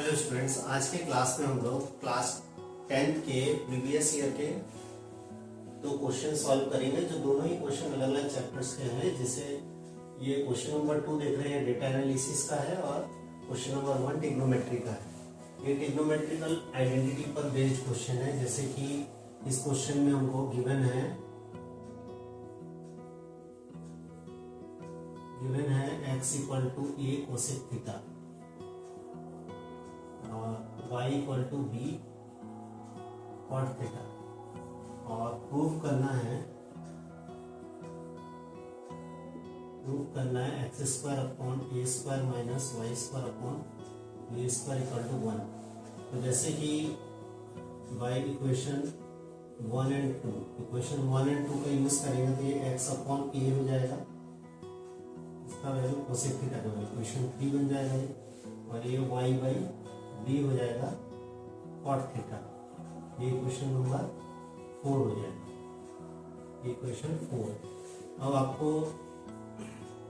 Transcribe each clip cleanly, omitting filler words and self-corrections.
Hello students, आज के class में हम लोग क्लास 10th के प्रीवियस ईयर के दो क्वेश्चन सॉल्व करेंगे, जो दोनों ही क्वेश्चन अलग अलग चैप्टर्स के हैं। जैसे ये क्वेश्चन नंबर 2 देख रहे हैं, डेटा एनालिसिस का है, और क्वेश्चन नंबर 1 ट्रिग्नोमेट्री का है। ये ट्रिग्नोमेट्रिकल आइडेंटिटी पर बेस्ड क्वेश्चन है। जैसे कि इस क्वेश्चन में हमको गिवन है x equal to a cosec theta और y equal to b cot theta, और प्रूव करना है x square upon a square minus y square upon b square equal to 1। तो जैसे कि बाय इक्वेशन 1 एंड 2 का यूज करेंगे तो ये x अपॉन ए हो जाएगा, इसका वैल्यू कोसेक थीटा का इक्वेशन 3 बन जाएगा ये, और ये y बाई b हो जाएगा कॉट थीटा, ये इक्वेशन नंबर 4 हो जाएगा, इक्वेशन 4। अब आपको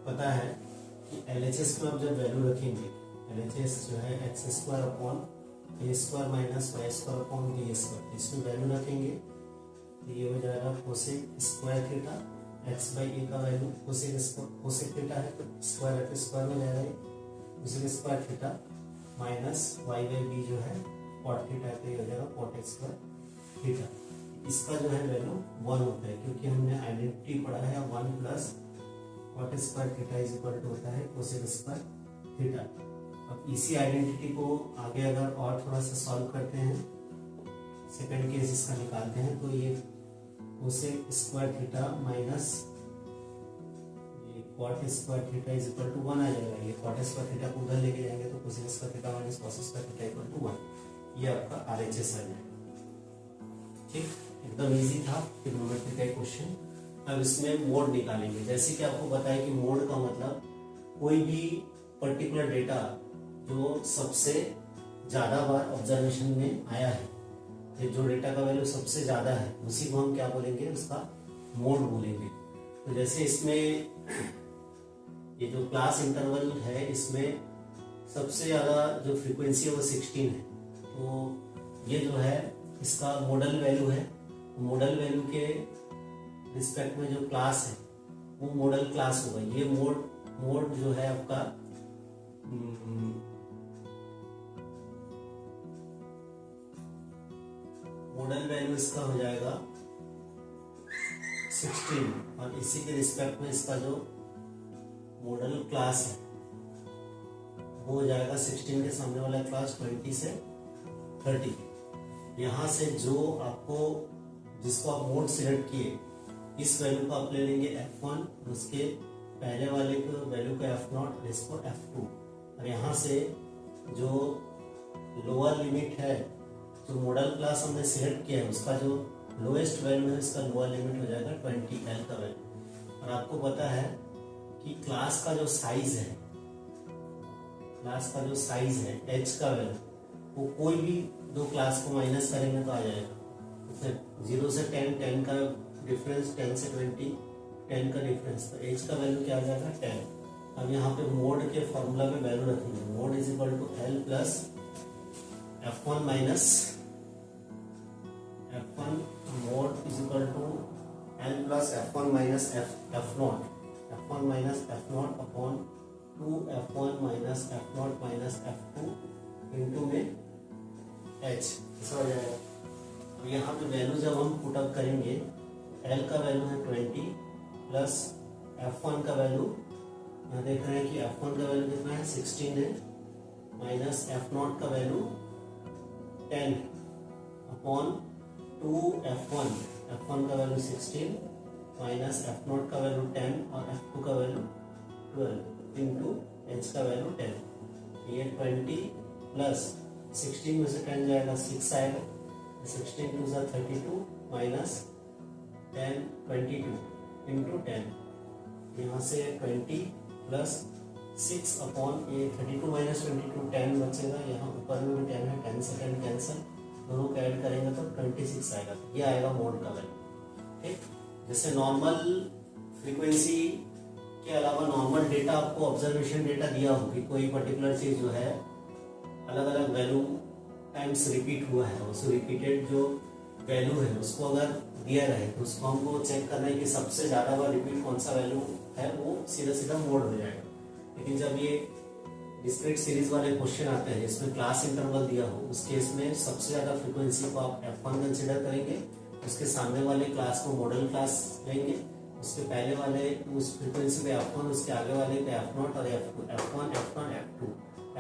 पता है कि LHS में आप जब वैल्यू रखेंगे, LHS जो है x square upon a square minus y square upon b square, इसमें वैल्यू रखेंगे तो ये हो जाएगा cosec square theta. X by a का वैल्यू कोसेक थीटा है तो स्क्वायर का स्क्वायर हो जाएगा, ये square theta minus y by b जो है कॉट थीटा तो ये हो जाएगा कॉट स्क्वायर थीटा। इसका जो है वैल्यू 1 होता है, क्योंकि हमने आइडेंटिटी पढ़ा है 1 plus cot square theta is equal to होता है कोसेक स्क्वायर थीटा। अब इसी आइडेंटिटी को आगे अगर और थोड़ा सा सॉल्व करते हैं, सेकंड केस इसका निकालते हैं, तो ये कोसेक स्क्वायर थीटा माइनस ये cot square theta is equal to 1 आ जाएगा। ये कॉट स्क्वायर थीटा को उधर लेके जाएंगे तो cosec square theta minus cos square theta equal to 1। ये आपका RHS आ जाएगा। ठीक, एकदम इजी था ट्रिग्नोमेट्री का क्वेश्चन। अब इसमें मोड निकालेंगे। जैसे कि आपको पता है कि मोड का मतलब कोई भी पर्टिकुलर डेटा जो सबसे ज्यादा बार ऑब्जर्वेशन में आया है, जो डेटा का वैल्यू सबसे ज्यादा है, उसी को हम क्या बोलेंगे, उसका मोड बोलेंगे। तो जैसे इसमें ये जो क्लास इंटरवल है, इसमें सबसे ज्यादा जो फ्रीक्वेंसी है वो 16 है। तो ये जो है इसका मॉडल वैल्यू है। मॉडल वैल्यू के रिस्पेक्ट में जो क्लास है वो मॉडल क्लास होगा। ये मोड जो है आपका मॉडल वैल्यू इसका हो जाएगा 16, और इसी के रिस्पेक्ट में इसका जो मॉडल क्लास है वो हो जाएगा 16 के सामने वाला क्लास 20 से 30। यहाँ से जो आपको जिसको आप मोड सिलेक्ट किए, इस वैल्यू को आप ले लेंगे F1, उसके पहले वाले को वैल्यू का F0, इसको F2, और यहाँ से जो लोअर लिमिट है, जो मॉडल क्लास हमने सिलेक्ट किया है, उसका जो लोएस्ट वैल्यू है, इसका लोअर लिमिट हो जाएगा 20L का वैल्यू। और आपको पता है कि क्लास का जो साइज है, H का वैल्यू, वो कोई भी दो क्लास को माइनस करेंगे तो आ जाएगा। 0 से 10, 10 का डिफरेंस, 10 से 20, 10 का डिफरेंस, तो H का वैल्यू क्या आ जाएगा 10। अब यहाँ पे मोड के फॉर्मूला में वैल्यू रखेंगे, mode is equal to L plus F1 minus F1, mode is equal to L plus F1 minus F0, F1 minus F0 upon 2F1 minus F0 minus F2 into में H, ऐसा हो जाएगा। अब यहाँ पे value जब हम पुट अप करेंगे, L का वैल्यू है 20 प्लस F1 का वैल्यू, यहाँ देख रहे हैं कि F1 का वैल्यू कितना है 16 है, माइनस F0 का वैल्यू 10 अपॉन 2F1, F1 का वैल्यू 16 माइनस F0 का वैल्यू 10 और F2 का वैल्यू 12 इंटू H का वैल्यू 10। ये 20 प्लस 16 में से 10 जाएगा 6 आएगा, 16 2 सा 32 माइनस 10 22 इंटू 10। यहाँ से 20 प्लस 6 अपॉन ये 32 माइनस 22 10 बचेगा, यहाँ ऊपर में भी 10 है, 10 से 10 कैंसिल, दोनों को ऐड करेंगे तो 26 आएगा। ये आएगा मोड का वैल्यू। ठीक, जैसे नॉर्मल फ्रीक्वेंसी के अलावा नॉर्मल डेटा आपको ऑब्जर्वेशन डेटा दिया हो कि कोई पर्टिकुलर चीज जो है अलग अलग वैल्यू टाइम्स रिपीट हुआ है, उस रिपीटेड जो वैल्यू है उसको अगर दिया रहे तो उसको हमको चेक करना है कि सबसे ज्यादा बार रिपीट कौन सा वैल्यू है, वो सीधा सीधा मोड हो जाएगा। लेकिन जब ये डिस्क्रीट सीरीज वाले क्वेश्चन आते हैं जिसमें क्लास इंटरवल दिया हो, उस केस में सबसे ज्यादा फ्रीक्वेंसी को आप F1 कंसिडर करेंगे, उसके सामने वाले क्लास को मॉडल क्लास लेंगे, उसके पहले वाले उस फ्रीक्वेंसी पे F1, उसके आगे वाले पे F0 और F2, F1 F1 F2,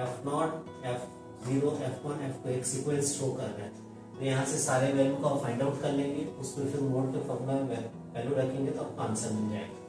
F0 F0 F1 F2 एक सीक्वेंस शो कर रहे हैं। तो यहाँ से सारे वैल्यू को आप फाइंड आउट कर लेंगे, उसमें फिर मोड के फॉर्मूला में वैल्यू रखेंगे तो आपको आंसर मिल जाएगा।